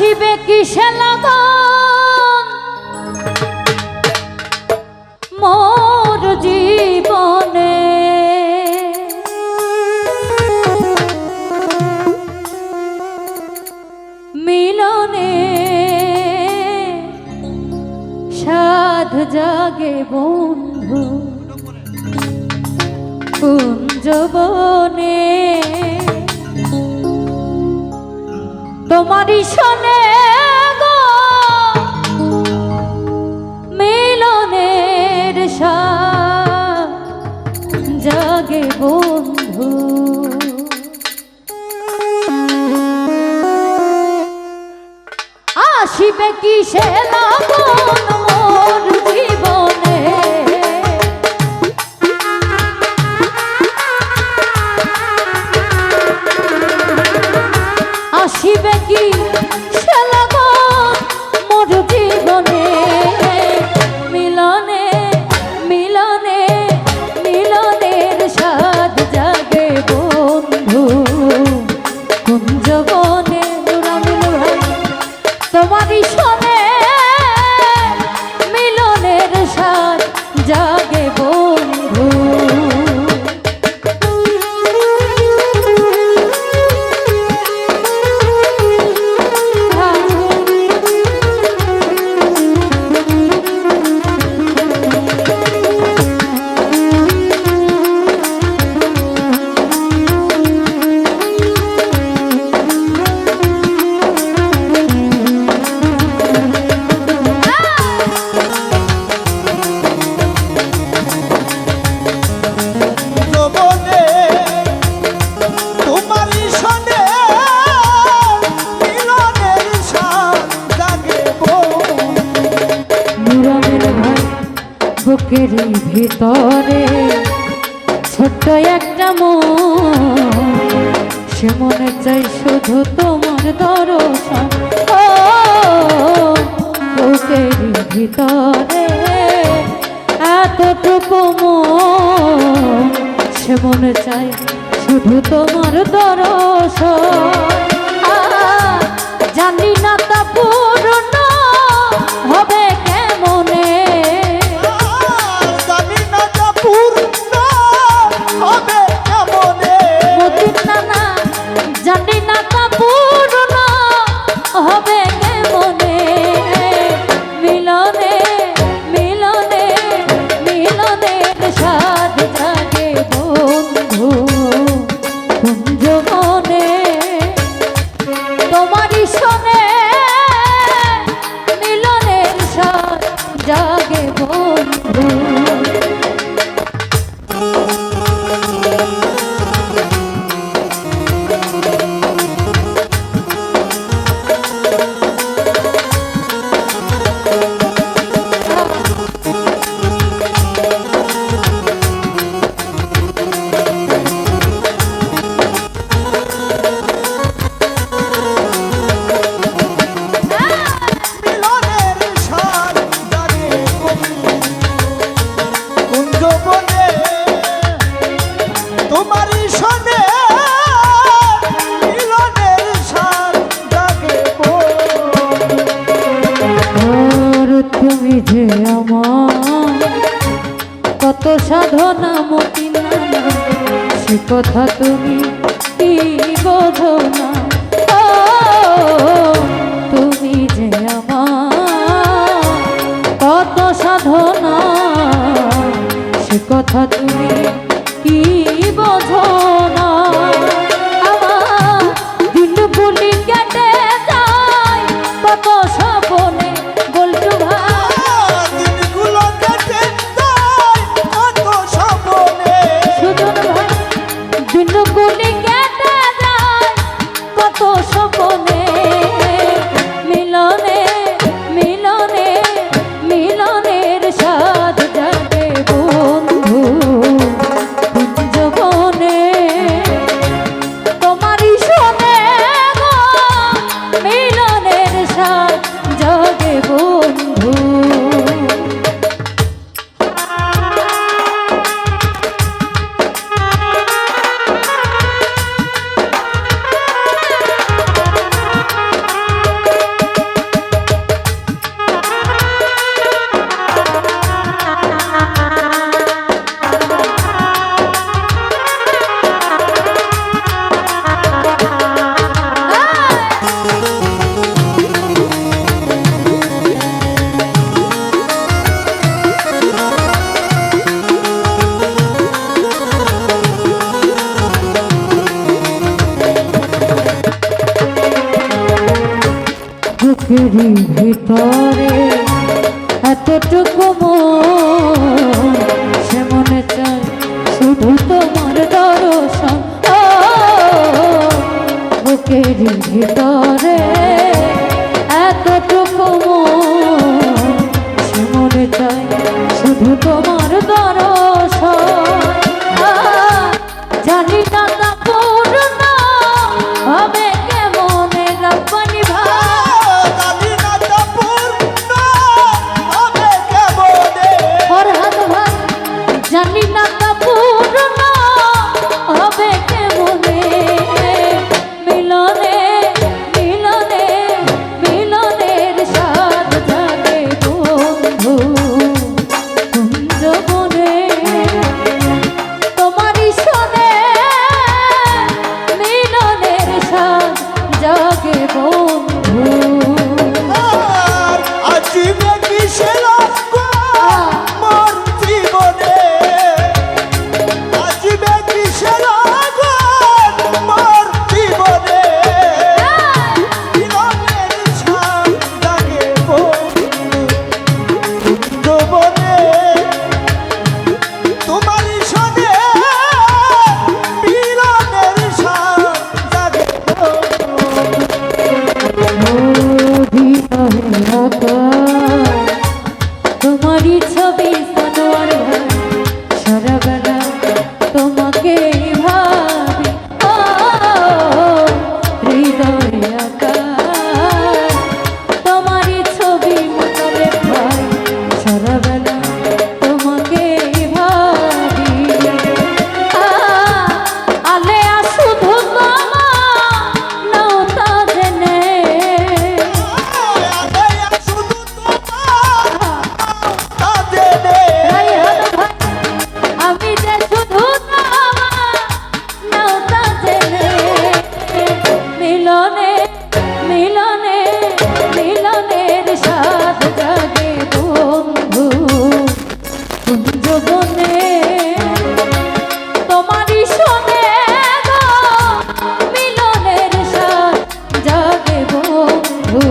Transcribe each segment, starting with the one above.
আসিবে কিসে লাগন মোর জীবনে, মিলনে সাধ জাগে বন্ধু কুঞ্জবনে। তোমারই শোনে গো মিলনের সাধ জাগে বন্ধু। আসিবে কিসে লাগন মোর জীবনে, আসিবে কি সে লাগন মোর জীবনে, মিলনে মিলনে মিলনের সাধ জাগে বন্ধু কুঞ্জবনে। তোমারই শোনে মিলনের সাধ জাগে বন্ধু। বুকের ভিতরে ছোট্ট একটা মন, সে মনে চাই শুধু তোমার দর্শন। ও বুকের ভিতরে এতটুকু মন, সে মনে চাই শুধু তোমার দর্শন। জানি না তা পূর্ণ হবে কেমনে, জানি না তা পূর্ণ হবে কেমনে, মিলনে মিলনে মিলনের সাধ জাগে বন্ধু কুঞ্জবনে। তোমারই শোনে মিলনের সাধ জাগে বন্ধু। তুমি যে আমার কত সাধনা মতি নানা, সে কথা তুমি কি বোঝো না। ও তুমি যে আমার কত সাধনা, সে কথা তুমি কি বোঝো না। আমার দিন গুলি কেটে যায় কত স্বপনে, বলটু ভাই দিনগুলো কেটে যায় কত স্বপনে, সুজন ভাই দিনগুলি কেটে যায় কত স্বপনে, মিলনে মিলনে মিলনের সাধ জাগে বন্ধু কুঞ্জবনে। তোমারই শোনে গো মিলনের সাধ জাগে বন্ধু। ভিতরে এতটুকু মন সে মনে চায় শুধু তোমার দর্শন বুকের ভিতরে এতটুকু মন সে মনে চায় শুধু তোমার দর্শন জানি না তা পূর্ণ হবে কেমন রব্বানি জানি না তা পূর্ণ হবে কেমনে মিলনে মিলনে মিলনের স্বাদ জাগে বন্ধু কুঞ্জবনে তোমারই শোনে মিলনের স্বাদ জাগে বন্ধু আজিবে কিসের তোমারই ছবি সানোয়ার ভাই সারাবেলা তোমাকে ভাবি হৃদয় আকার তোমারই ছবি মোতালে ভাই সারাবেলা তোমাকে ভাবি আলে শুধু নাও তা জেনে আমি যে শুধু নাও তা জেনে মিলনে মিলনে মিলনের স্বাদ জাগে বন্ধু কুঞ্জবনে তোমারই শোনে গো মিলনের স্বাদ জাগে বন্ধু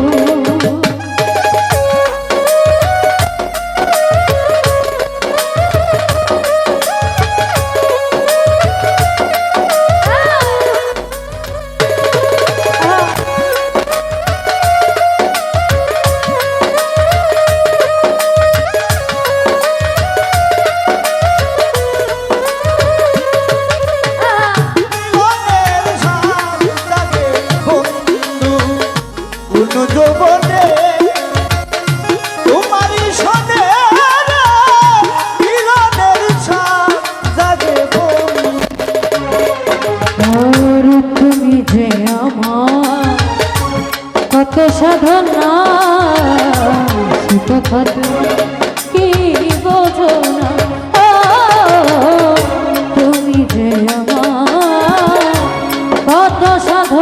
যৌবনে তোমারই শোনে মিলনের স্বাদ জাগে আর তুমি যে আমার কত সাধনা সে কথা কি বোঝো না তুমি যে আমার কত সাধনা